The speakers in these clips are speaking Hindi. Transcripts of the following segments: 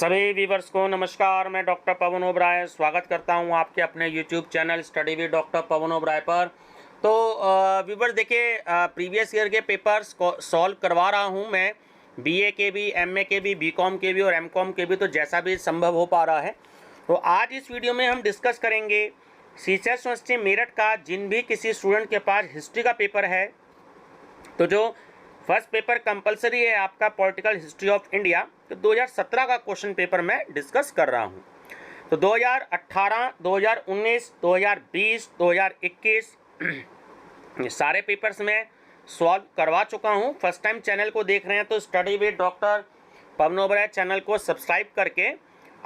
सभी व्यूवर्स को नमस्कार। मैं डॉक्टर पवन ओबराय स्वागत करता हूं आपके अपने YouTube channel study with doctor Pawan Oberoi पर। तो व्यूवर्स देखिए, प्रीवियस ईयर के पेपर्स को सॉल्व करवा रहा हूं मैं, बीए के भी, एमए के भी, बीकॉम के भी और एमकॉम के भी, तो जैसा भी संभव हो पा रहा है। तो आज इस वीडियो में हम डिस्कस करेंगे सीसीएस यूनिवर्सिटी मेरठ का जिन भी किसी स्टूडेंट के पास हिस्ट्री का पेपर है, तो जो फर्स्ट पेपर कंपलसरी है आपका पॉलिटिकल हिस्ट्री ऑफ इंडिया, तो 2017 का क्वेश्चन पेपर मैं डिस्कस कर रहा हूं। तो 2018, 2019, 2020, 2021 ये सारे पेपर्स मैं सॉल्व करवा चुका हूं। फर्स्ट टाइम चैनल को देख रहे हैं तो study with doctor Pawan Oberoi channel को सब्सक्राइब करके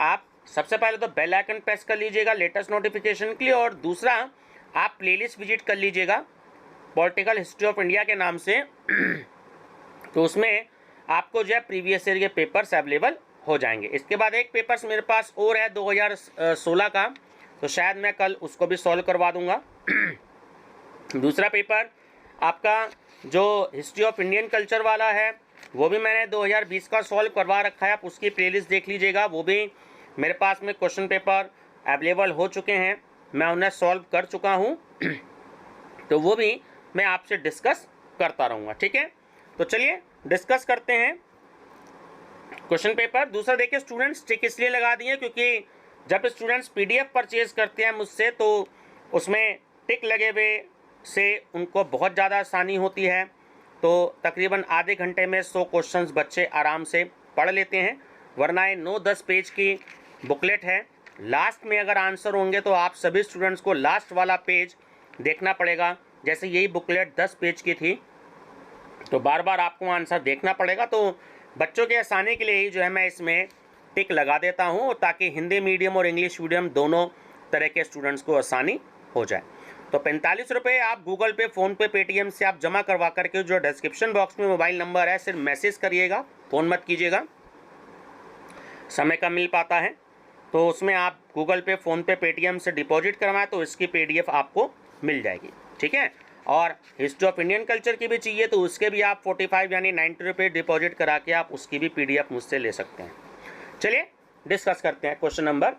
आप सबसे पहले तो बेल आइकन प्रेस कर लीजिएगा लेटेस्ट नोटिफिकेशन के लिए, और दूसरा आप प्लेलिस्ट विजिट कर लीजिएगा पॉलिटिकल हिस्ट्री ऑफ इंडिया के नाम से। तो उसमें आपको जो है प्रीवियस ईयर के पेपर्स अवेलेबल हो जाएंगे। इसके बाद एक पेपर्स मेरे पास और है 2016 का, तो शायद मैं कल उसको भी सॉल्व करवा दूंगा। दूसरा पेपर आपका जो हिस्ट्री ऑफ इंडियन कल्चर वाला है वो भी मैंने 2020 का सॉल्व करवा रखा है, आप उसकी प्लेलिस्ट देख लीजिएगा। वो भी मेरे पास में क्वेश्चन पेपर अवेलेबल हो चुके हैं, मैं उन्हें सॉल्व कर चुका हूँ। तो वो भी मैं आपसे डिस्कस करता रहूँगा, ठीक है। तो चलिए डिस्कस करते हैं क्वेश्चन पेपर। दूसरा देखिए, स्टूडेंट्स टिक इसलिए लगा दिए क्योंकि जब स्टूडेंट्स पीडीएफ परचेज करते हैं मुझसे तो उसमें टिक लगे हुए से उनको बहुत ज़्यादा आसानी होती है। तो तकरीबन आधे घंटे में 100 क्वेश्चंस बच्चे आराम से पढ़ लेते हैं, वरना ये 9-10 पेज की बुकलेट है। लास्ट में अगर आंसर होंगे तो आप सभी स्टूडेंट्स को लास्ट वाला पेज देखना पड़ेगा। जैसे यही बुकलेट 10 पेज की थी तो बार बार आपको आंसर देखना पड़ेगा। तो बच्चों के आसानी के लिए ही जो है मैं इसमें टिक लगा देता हूं, ताकि हिंदी मीडियम और इंग्लिश मीडियम दोनों तरह के स्टूडेंट्स को आसानी हो जाए। तो 45 रुपये आप गूगल पे, फ़ोनपे, पेटीएम से आप जमा करवा करके जो डिस्क्रिप्शन बॉक्स में मोबाइल नंबर है सिर्फ मैसेज करिएगा, फ़ोन मत कीजिएगा, समय कम मिल पाता है। तो उसमें आप गूगल पे, फ़ोनपे, पेटीएम से डिपॉजिट करवाएं तो इसकी PDF आपको मिल जाएगी, ठीक है। और हिस्ट्री ऑफ इंडियन कल्चर की भी चाहिए तो उसके भी आप 45 यानी 90 रुपये डिपॉजिट करा के आप उसकी भी PDF मुझसे ले सकते हैं। चलिए डिस्कस करते हैं। क्वेश्चन नंबर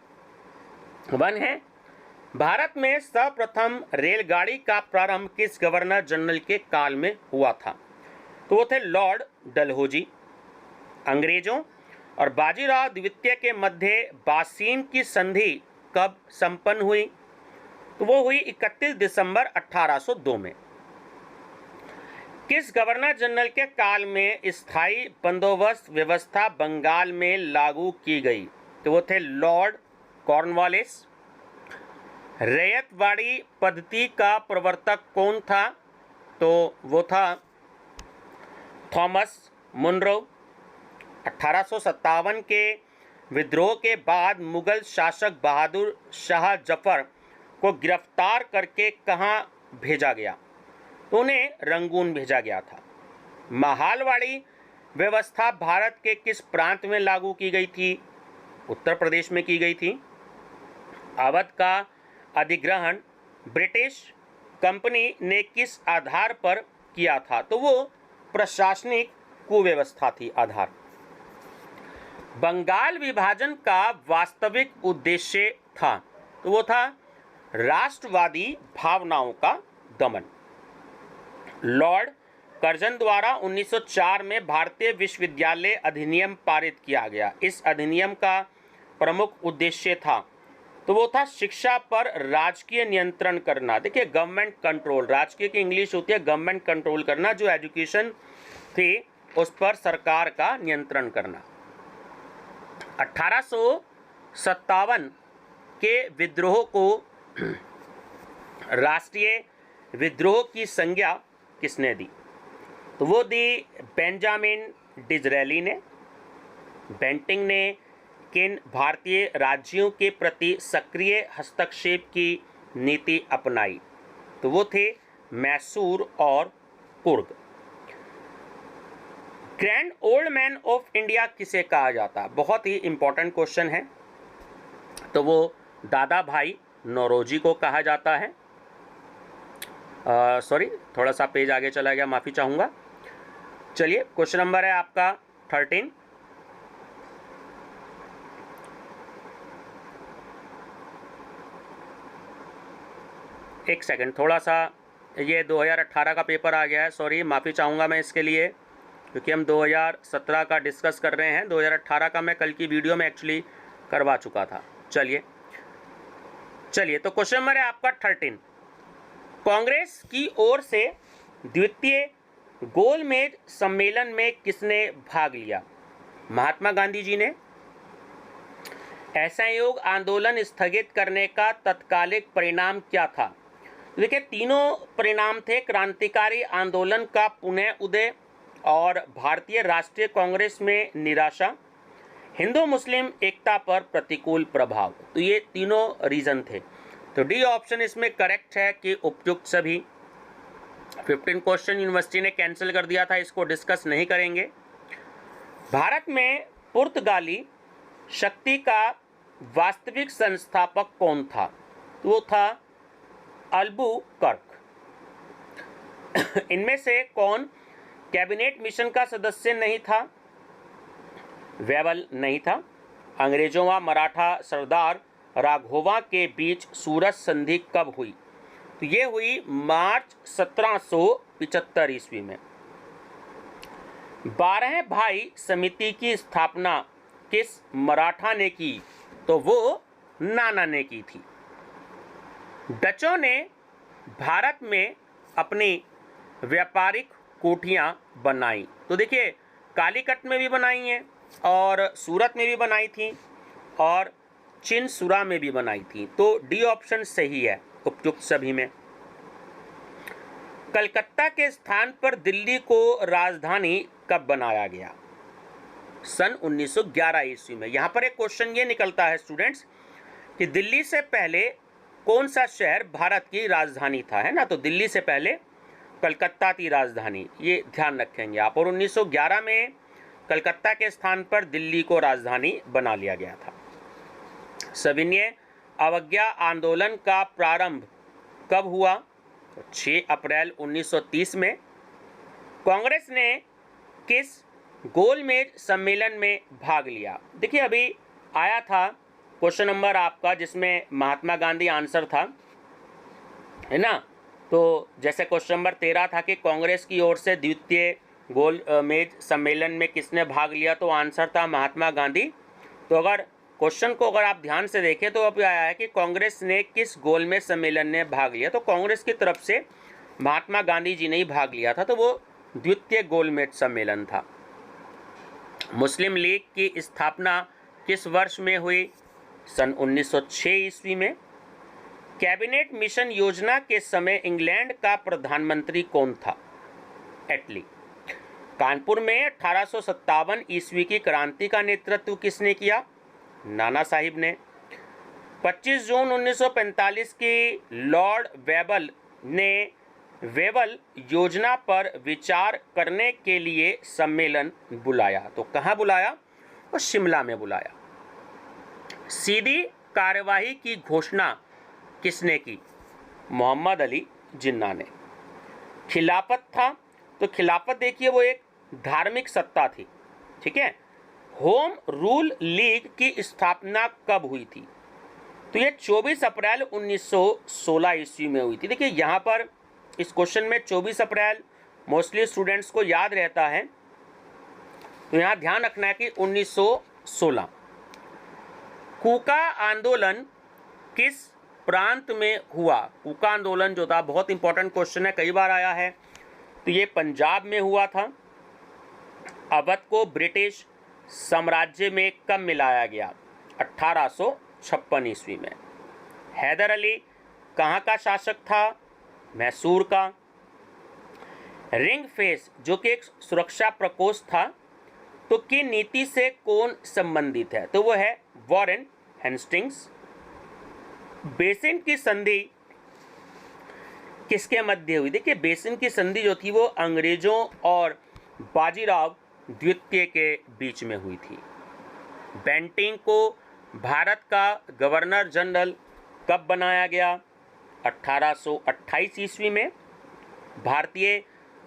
1 है, भारत में सर्वप्रथम रेलगाड़ी का प्रारंभ किस गवर्नर जनरल के काल में हुआ था? तो वो थे लॉर्ड डलहौजी। अंग्रेजों और बाजीराव द्वितीय के मध्य बासीन की संधि कब संपन्न हुई? तो वो हुई 31 दिसंबर 1802 में। किस गवर्नर जनरल के काल में स्थायी बंदोबस्त व्यवस्था बंगाल में लागू की गई? तो वो थे लॉर्ड कॉर्नवालिस। रैयतवाड़ी पद्धति का प्रवर्तक कौन था? तो वो था थॉमस मुनरो। 1857 के विद्रोह के बाद मुगल शासक बहादुर शाह जफर को गिरफ्तार करके कहाँ भेजा गया? तो उन्हें रंगून भेजा गया था। महालवाड़ी व्यवस्था भारत के किस प्रांत में लागू की गई थी? उत्तर प्रदेश में की गई थी। अवध का अधिग्रहण ब्रिटिश कंपनी ने किस आधार पर किया था? तो वो प्रशासनिक कुव्यवस्था थी आधार। बंगाल विभाजन का वास्तविक उद्देश्य था? तो वो था राष्ट्रवादी भावनाओं का दमन। लॉर्ड कर्जन द्वारा 1904 में भारतीय विश्वविद्यालय अधिनियम पारित किया गया। इस अधिनियम का प्रमुख उद्देश्य था? तो वो था शिक्षा पर राजकीय नियंत्रण करना। देखिए, गवर्नमेंट कंट्रोल, राजकीय की इंग्लिश होती है गवर्नमेंट कंट्रोल करना, जो एजुकेशन थी उस पर सरकार का नियंत्रण करना। 1857 के विद्रोह को राष्ट्रीय विद्रोह की संज्ञा किसने दी? तो वो दी बेंजामिन डिज़रेली ने। बेंटिंग ने किन भारतीय राज्यों के प्रति सक्रिय हस्तक्षेप की नीति अपनाई? तो वो थे मैसूर और Coorg. Grand old man of India किसे कहा जाता? बहुत ही इंपॉर्टेंट क्वेश्चन है। तो वो दादा भाई नौरोजी को कहा जाता है। सॉरी, थोड़ा सा पेज आगे चला गया, माफ़ी चाहूँगा। चलिए क्वेश्चन नंबर है आपका 13। एक सेकंड, थोड़ा सा ये 2018 का पेपर आ गया है, सॉरी, माफ़ी चाहूँगा मैं इसके लिए, क्योंकि हम 2017 का डिस्कस कर रहे हैं। 2018 का मैं कल की वीडियो में एक्चुअली करवा चुका था। चलिए तो क्वेश्चन नंबर है आपका 13। कांग्रेस की ओर से द्वितीय गोलमेज सम्मेलन में किसने भाग लिया? महात्मा गांधी जी ने। असहयोग आंदोलन स्थगित करने का तत्कालिक परिणाम क्या था? देखिए, तीनों परिणाम थे: क्रांतिकारी आंदोलन का पुनः उदय और भारतीय राष्ट्रीय कांग्रेस में निराशा, हिंदू मुस्लिम एकता पर प्रतिकूल प्रभाव। तो ये तीनों रीजन थे। तो डी ऑप्शन इसमें करेक्ट है कि उपयुक्त सभी। 15 क्वेश्चन यूनिवर्सिटी ने कैंसिल कर दिया था, इसको डिस्कस नहीं करेंगे। भारत में पुर्तगाली शक्ति का वास्तविक संस्थापक कौन था? तो वो था अल्बुकर्क। इनमें से कौन कैबिनेट मिशन का सदस्य नहीं था? वेबल नहीं था। अंग्रेजों व मराठा सरदार राघोवा के बीच सूरत संधि कब हुई? तो ये हुई मार्च 1775 ईस्वी में। 12 भाई समिति की स्थापना किस मराठा ने की? तो वो नाना ने की थी। डचों ने भारत में अपनी व्यापारिक कोठियां बनाई। तो देखिए, कालीकट में भी बनाई हैं और सूरत में भी बनाई थी और चिनसुरा में भी बनाई थी। तो डी ऑप्शन सही है उपयुक्त सभी में। कलकत्ता के स्थान पर दिल्ली को राजधानी कब बनाया गया? सन 1911 ईस्वी में। यहाँ पर एक क्वेश्चन ये निकलता है स्टूडेंट्स कि दिल्ली से पहले कौन सा शहर भारत की राजधानी था, है ना? तो दिल्ली से पहले कलकत्ता थी राजधानी, ये ध्यान रखेंगे आप। और 1911 में कलकत्ता के स्थान पर दिल्ली को राजधानी बना लिया गया था। सविनय अवज्ञा आंदोलन का प्रारंभ कब हुआ? तो 6 अप्रैल 1930 में। कांग्रेस ने किस गोलमेज सम्मेलन में भाग लिया? देखिए, अभी आया था क्वेश्चन नंबर आपका जिसमें महात्मा गांधी आंसर था, है ना? तो जैसे क्वेश्चन नंबर 13 था कि कांग्रेस की ओर से द्वितीय गोलमेज सम्मेलन में किसने भाग लिया? तो आंसर था महात्मा गांधी। तो अगर क्वेश्चन को अगर आप ध्यान से देखें तो अब आया है कि कांग्रेस ने किस गोलमेज सम्मेलन में भाग लिया? तो कांग्रेस की तरफ से महात्मा गांधी जी ने ही भाग लिया था, तो वो द्वितीय गोलमेज सम्मेलन था। मुस्लिम लीग की स्थापना किस वर्ष में हुई? सन 1906 ईस्वी में। कैबिनेट मिशन योजना के समय इंग्लैंड का प्रधानमंत्री कौन था? एटली। कानपुर में 1857 ईस्वी की क्रांति का नेतृत्व किसने किया? नाना साहिब ने। 25 जून 1945 की लॉर्ड वेबल ने वेबल योजना पर विचार करने के लिए सम्मेलन बुलाया। तो कहाँ बुलाया? और शिमला में बुलाया। सीधी कार्यवाही की घोषणा किसने की? मोहम्मद अली जिन्ना ने। खिलाफत था, तो खिलाफत देखिए वो एक धार्मिक सत्ता थी, ठीक है। होम रूल लीग की स्थापना कब हुई थी? तो ये 24 अप्रैल 1916 ईस्वी में हुई थी। देखिए यहाँ पर इस क्वेश्चन में 24 अप्रैल मोस्टली स्टूडेंट्स को याद रहता है, तो यहाँ ध्यान रखना है कि 1916। कूका आंदोलन किस प्रांत में हुआ? कूका आंदोलन जो था, बहुत इंपॉर्टेंट क्वेश्चन है, कई बार आया है। तो ये पंजाब में हुआ था। अवध को ब्रिटिश साम्राज्य में कब मिलाया गया? 1856 ईस्वी में। हैदर अली कहाँ का शासक था? मैसूर का। रिंग फेस जो कि एक सुरक्षा प्रकोष्ठ था, तो की नीति से कौन संबंधित है? तो वो है वॉरेन हेस्टिंग्स। बेसिन की संधि किसके मध्य हुई? देखिए बेसिन की संधि जो थी वो अंग्रेजों और बाजीराव द्वितीय के बीच में हुई थी। बेंटिंग को भारत का गवर्नर जनरल कब बनाया गया? 1828 ईस्वी में। भारतीय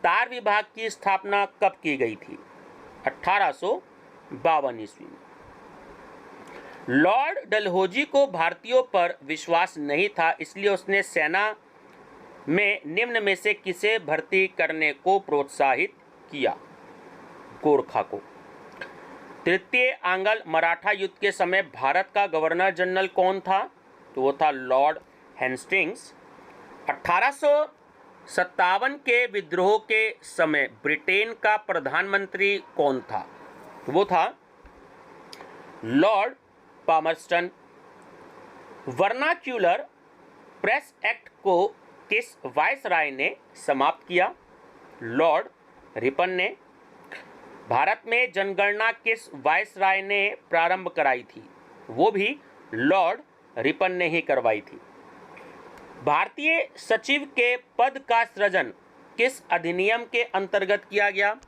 तार विभाग की स्थापना कब की गई थी? 1852 ईस्वी में। लॉर्ड डलहौजी को भारतीयों पर विश्वास नहीं था, इसलिए उसने सेना में निम्न में से किसे भर्ती करने को प्रोत्साहित किया? गोरखा को। तृतीय आंग्ल मराठा युद्ध के समय भारत का गवर्नर जनरल कौन था? तो वो था लॉर्ड हेस्टिंग्स। 1857 के विद्रोह के समय ब्रिटेन का प्रधानमंत्री कौन था? वो था Lord Palmerston. Vernacular press act को किस वायसराय ने समाप्त किया? लॉर्ड रिपन ने। भारत में जनगणना किस वायसराय ने प्रारंभ कराई थी? वो भी लॉर्ड रिपन ने ही करवाई थी। भारतीय सचिव के पद का सृजन किस अधिनियम के अंतर्गत किया गया?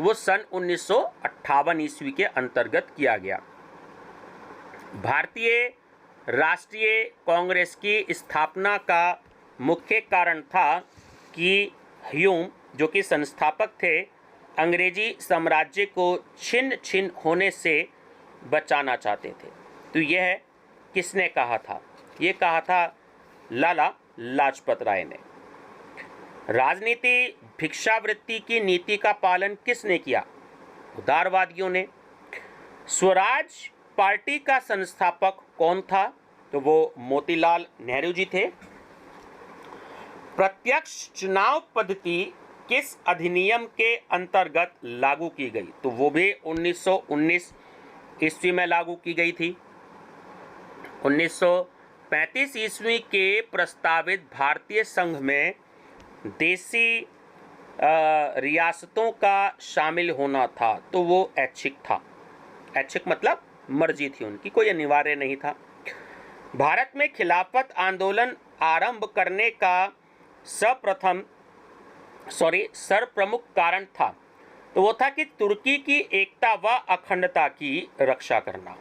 वो सन 1958 ईस्वी के अंतर्गत किया गया। भारतीय राष्ट्रीय कांग्रेस की स्थापना का मुख्य कारण था कि ह्यूम, जो कि संस्थापक थे, अंग्रेजी साम्राज्य को छिन्न छिन्न होने से बचाना चाहते थे। तो यह किसने कहा था? ये कहा था लाला लाजपत राय ने। राजनीति भिक्षावृत्ति की नीति का पालन किसने किया? उदारवादियों ने। स्वराज पार्टी का संस्थापक कौन था? तो वो मोतीलाल नेहरू जी थे। प्रत्यक्ष चुनाव पद्धति किस अधिनियम के अंतर्गत लागू की गई? तो वो भी 1919 ईस्वी में लागू की गई थी। 1935 ईस्वी के प्रस्तावित भारतीय संघ में देशी रियासतों का शामिल होना था, तो वो ऐच्छिक था। ऐच्छिक मतलब मर्जी थी उनकी, कोई अनिवार्य नहीं था। भारत में खिलाफत आंदोलन आरंभ करने का सर्वप्रमुख कारण था, तो वो था कि तुर्की की एकता व अखंडता की रक्षा करना।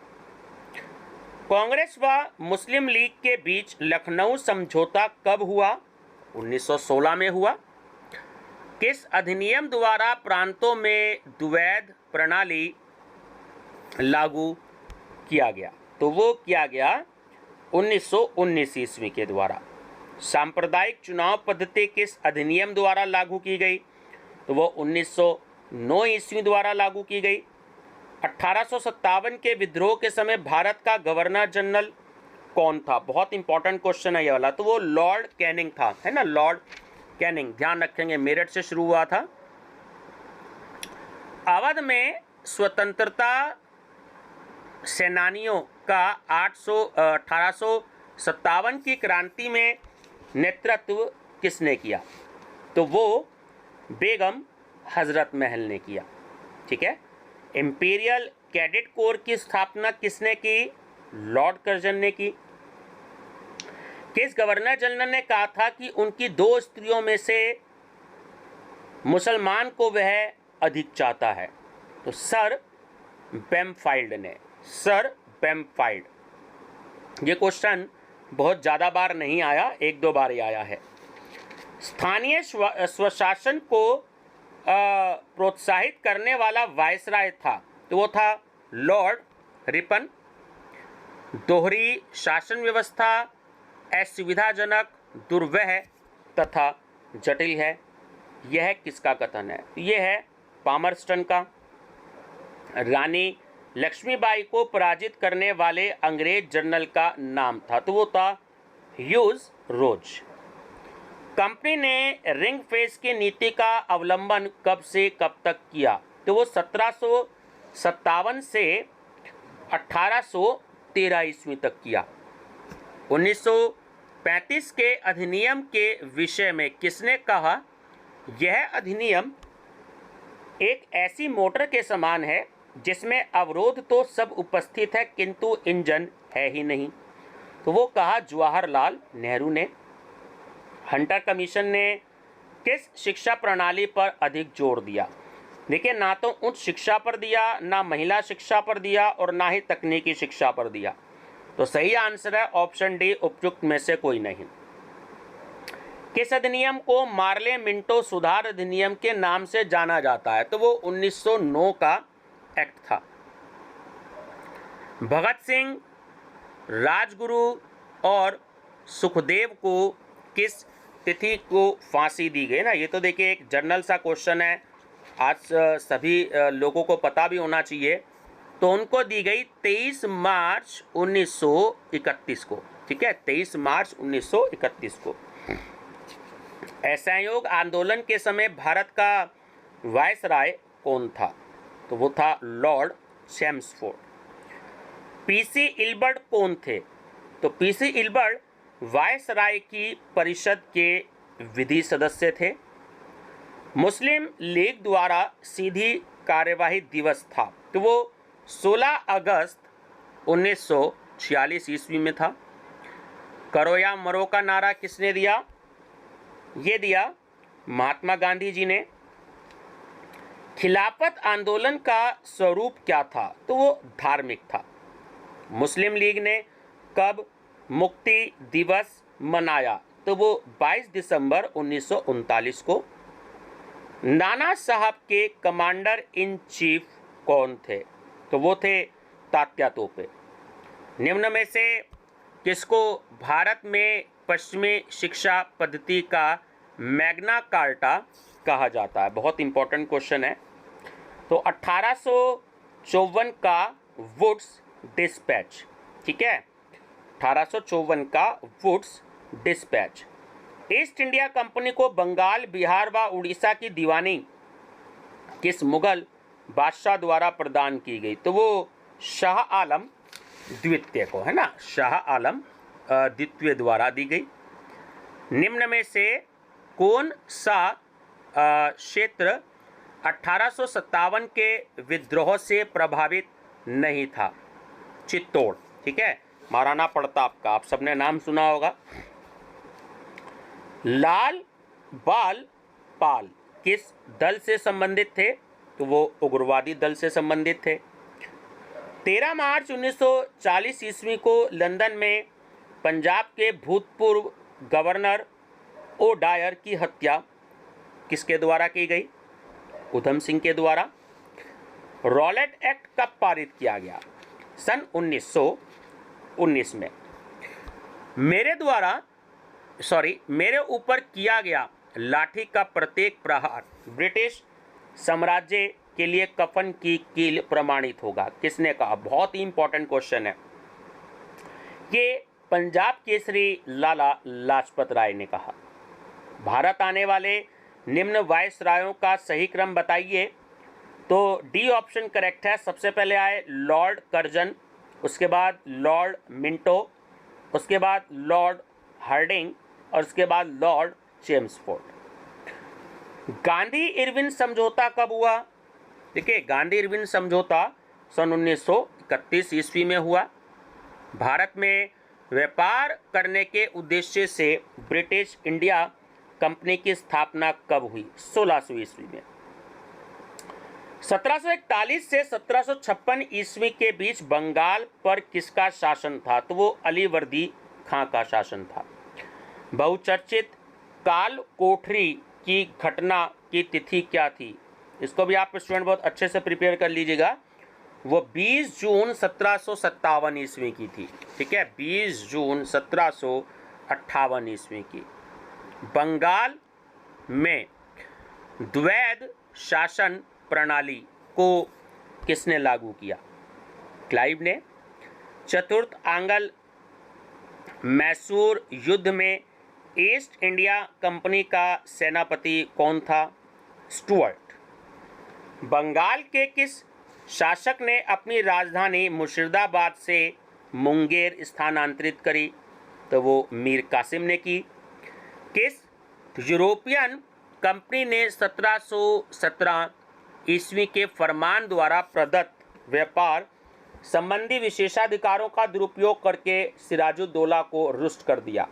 कांग्रेस व मुस्लिम लीग के बीच लखनऊ समझौता कब हुआ? 1916 में हुआ। किस अधिनियम द्वारा प्रांतों में द्वैध प्रणाली लागू किया गया? तो वो किया गया 1919 ईस्वी के द्वारा। सांप्रदायिक चुनाव पद्धति किस अधिनियम द्वारा लागू की गई? तो वो 1909 ईस्वी द्वारा लागू की गई। 1857 के विद्रोह के समय भारत का गवर्नर जनरल कौन था? बहुत इंपॉर्टेंट क्वेश्चन है ये वाला। तो वो लॉर्ड कैनिंग था, है ना, लॉर्ड कैनिंग। ध्यान रखेंगे, मेरठ से शुरू हुआ था। अवध में स्वतंत्रता सेनानियों का 1857 की क्रांति में नेतृत्व किसने किया? तो वो बेगम हजरत महल ने किया। ठीक है। इंपीरियल कैडेट कोर की स्थापना किसने की? लॉर्ड कर्जन ने की। किस गवर्नर जनरल ने कहा था कि उनकी 2 स्त्रियों में से मुसलमान को वह अधिक चाहता है? तो सर बैम्फाइल्ड ने। सर बैम्फाइल्ड। ये क्वेश्चन बहुत ज़्यादा बार नहीं आया, 1-2 बार ही आया है। स्थानीय स्वशासन को प्रोत्साहित करने वाला वायसराय था, तो वो था लॉर्ड रिपन। दोहरी शासन व्यवस्था असुविधाजनक, दुर्वह तथा जटिल है, यह किसका कथन है? यह है पामरस्टन का। रानी लक्ष्मीबाई को पराजित करने वाले अंग्रेज जनरल का नाम था, तो वो था ह्यूज रोज। कंपनी ने रिंग फेंस की नीति का अवलंबन कब से कब तक किया? तो वो 1757 से 1813 ईस्वी तक किया। 1935 के अधिनियम के विषय में किसने कहा? यह अधिनियम एक ऐसी मोटर के समान है जिसमें अवरोध तो सब उपस्थित है किंतु इंजन है ही नहीं। तो वो कहा जवाहरलाल नेहरू ने। हंटर कमीशन ने किस शिक्षा प्रणाली पर अधिक जोर दिया? देखिए, ना तो उच्च शिक्षा पर दिया, ना महिला शिक्षा पर दिया और ना ही तकनीकी शिक्षा पर दिया। तो सही आंसर है ऑप्शन डी, उपयुक्त में से कोई नहीं। किस अधिनियम को मार्ले मिंटो सुधार अधिनियम के नाम से जाना जाता है? तो वो 1909 का एक्ट था। भगत सिंह, राजगुरु और सुखदेव को किस तिथि को फांसी दी गई ना, ये तो देखिए एक जनरल सा क्वेश्चन है, आज सभी लोगों को पता भी होना चाहिए। तो उनको दी गई 23 मार्च 1931 को, ठीक है, 23 मार्च 1931 को। असहयोग आंदोलन के समय भारत का वायसराय कौन था? तो वो था लॉर्ड चैम्सफोर्ड। पीसी इल्बर्ट कौन थे? तो पीसी इल्बर्ट वायसराय की परिषद के विधि सदस्य थे। मुस्लिम लीग द्वारा सीधी कार्यवाही दिवस था, तो वो 16 अगस्त 1946 ईस्वी में था। करो या मरो का नारा किसने दिया? ये दिया महात्मा गांधी जी ने। खिलाफत आंदोलन का स्वरूप क्या था? तो वो धार्मिक था। मुस्लिम लीग ने कब मुक्ति दिवस मनाया? तो वो 22 दिसंबर 1939 को। नाना साहब के कमांडर इन चीफ कौन थे? तो वो थे तात्या तोपे। निम्न में से किसको भारत में पश्चिमी शिक्षा पद्धति का मैग्ना कार्टा कहा जाता है? बहुत इंपॉर्टेंट क्वेश्चन है। तो 1854 का वुड्स डिस्पैच, ठीक है, 1854 का Wood's dispatch. East India Company को बंगाल, बिहार व उड़ीसा की दीवानी किस मुगल बादशाह द्वारा प्रदान की गई? तो वो शाह आलम द्वितीय को, है ना, शाह आलम द्वितीय द्वारा दी गई। निम्न में से कौन सा क्षेत्र 1857 के विद्रोह से प्रभावित नहीं था? चित्तौड़, ठीक है, महाराणा प्रताप का आप सबने नाम सुना होगा। लाल बाल पाल किस दल से संबंधित थे? तो वो उग्रवादी दल से संबंधित थे। 13 मार्च 1940 ईस्वी को लंदन में पंजाब के भूतपूर्व गवर्नर ओ डायर की हत्या किसके द्वारा की गई? उधम सिंह के द्वारा। रॉलेट एक्ट कब पारित किया गया? सन 1919 में। मेरे ऊपर किया गया लाठी का प्रत्येक प्रहार ब्रिटिश साम्राज्य के लिए कफन की कील प्रमाणित होगा। किसने कहा? बहुत ही इंपॉर्टेंट क्वेश्चन है ये। पंजाब केसरी लाला लाजपत राय ने कहा। भारत आने वाले निम्न वायसरायों का सही क्रम बताइए। तो डी ऑप्शन करेक्ट है। सबसे पहले आए लॉर्ड कर्जन, उसके बाद लॉर्ड मिंटो, उसके बाद लॉर्ड हार्डिंग और उसके बाद लॉर्ड चेम्सफोर्ड। गांधी इरविन समझौता कब हुआ? देखिए, गांधी इरविन समझौता सन 1931 ईस्वी में हुआ। भारत में व्यापार करने के उद्देश्य से ब्रिटिश इंडिया कंपनी की स्थापना कब हुई? 1600 ईस्वी में। 1741 से 1756 ईस्वी के बीच बंगाल पर किसका शासन था? तो वो अलीवर्दी खां का शासन था। बहुचर्चित काल कोठरी की घटना की तिथि क्या थी? इसको भी आप स्टूडेंट बहुत अच्छे से प्रिपेयर कर लीजिएगा। वो 20 जून 1757 ईस्वी की थी, ठीक है, 20 जून 1758 ईस्वी की। बंगाल में द्वैध शासन प्रणाली को किसने लागू किया? क्लाइव ने। चतुर्थ आंग्ल मैसूर युद्ध में ईस्ट इंडिया कंपनी का सेनापति कौन था? स्टुअर्ट। बंगाल के किस शासक ने अपनी राजधानी मुर्शिदाबाद से मुंगेर स्थानांतरित करी? तो वो मीर कासिम ने की। किस यूरोपियन कंपनी ने 1717 ईस्वी के फरमान द्वारा प्रदत्त व्यापार संबंधी विशेषाधिकारों का दुरुपयोग करके सिराजुद्दौला को रुष्ट कर दिया?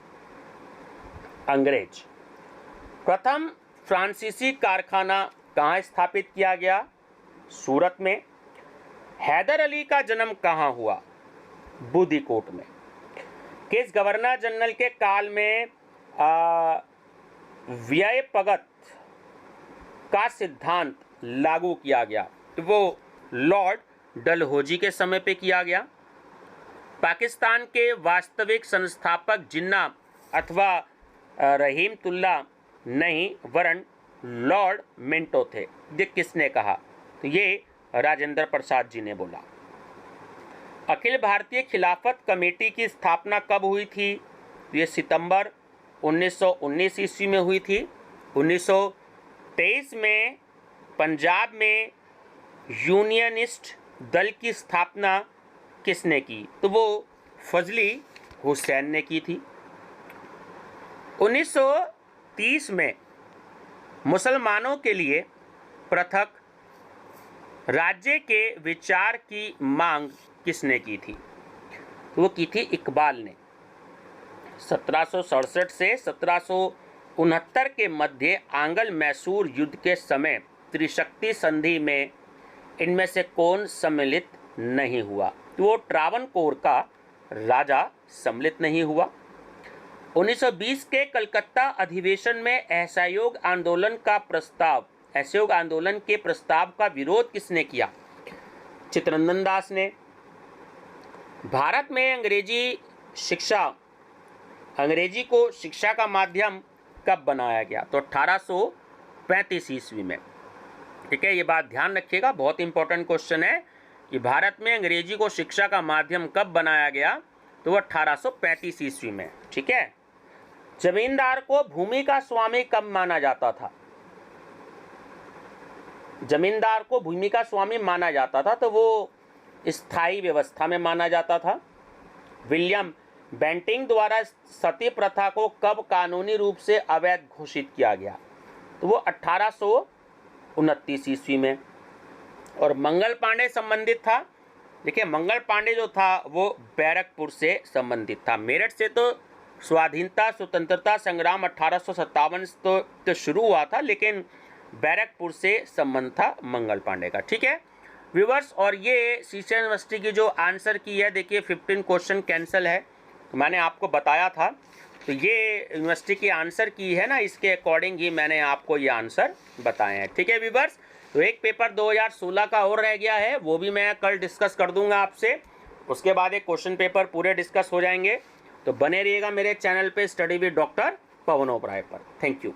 अंग्रेज। प्रथम फ्रांसीसी कारखाना कहाँ स्थापित किया गया? सूरत में। हैदर अली का जन्म कहाँ हुआ? बुधिकोट में। किस गवर्नर जनरल के काल में व्यय पगत का सिद्धांत लागू किया गया? तो वो लॉर्ड डलहौजी के समय पे किया गया। पाकिस्तान के वास्तविक संस्थापक जिन्ना अथवा रहीमतुल्ला नहीं वरन लॉर्ड मिंटो थे। ये किसने कहा? तो ये राजेंद्र प्रसाद जी ने बोला। अखिल भारतीय खिलाफत कमेटी की स्थापना कब हुई थी? ये सितंबर 1919 ईस्वी में हुई थी। 1923 में पंजाब में यूनियनिस्ट दल की स्थापना किसने की? तो वो फजली हुसैन ने की थी। 1930 में मुसलमानों के लिए पृथक राज्य के विचार की मांग किसने की थी? वो की थी इकबाल ने। 1767 से 1769 के मध्य आंग्ल मैसूर युद्ध के समय त्रिशक्ति संधि में इनमें से कौन सम्मिलित नहीं हुआ? तो वो ट्रावनकोर का राजा सम्मिलित नहीं हुआ। 1920 के कलकत्ता अधिवेशन में असहयोग आंदोलन के प्रस्ताव का विरोध किसने किया? चित्तरंजन दास ने। भारत में अंग्रेजी को शिक्षा का माध्यम कब बनाया गया? तो 1835 ईस्वी में। ठीक है, ये बात ध्यान रखिएगा, बहुत इंपॉर्टेंट क्वेश्चन है कि भारत में अंग्रेजी को शिक्षा का माध्यम कब बनाया गया? तो वो 1835 ईस्वी में। ठीक है। जमींदार को भूमि का स्वामी कब माना जाता था? जमींदार को भूमि का स्वामी माना जाता था तो वो स्थायी व्यवस्था में माना जाता था। विलियम बेंटिंग द्वारा सती प्रथा को कब कानूनी रूप से अवैध घोषित किया गया? तो वो 1829 ईस्वी में। और मंगल पांडे संबंधित था। देखिए, मंगल पांडे जो था वो बैरकपुर से संबंधित था। मेरठ से तो स्वाधीनता स्वतंत्रता संग्राम 1857 तो शुरू हुआ था, लेकिन बैरकपुर से संबंध था मंगल पांडे का। ठीक है व्यूवर्स, और ये सीसी यूनिवर्सिटी की जो आंसर की है, देखिए 15 क्वेश्चन कैंसिल है, तो मैंने आपको बताया था। तो ये यूनिवर्सिटी की आंसर की है ना, इसके अकॉर्डिंग ही मैंने आपको ये आंसर बताए हैं। ठीक है व्यूवर्स, तो एक पेपर 2016 का और रह गया है, वो भी मैं कल डिस्कस कर दूंगा आपसे। उसके बाद एक क्वेश्चन पेपर पूरे डिस्कस हो जाएंगे। तो बने रहिएगा मेरे चैनल पे study with doctor Pawan Oberoi पर। Thank you.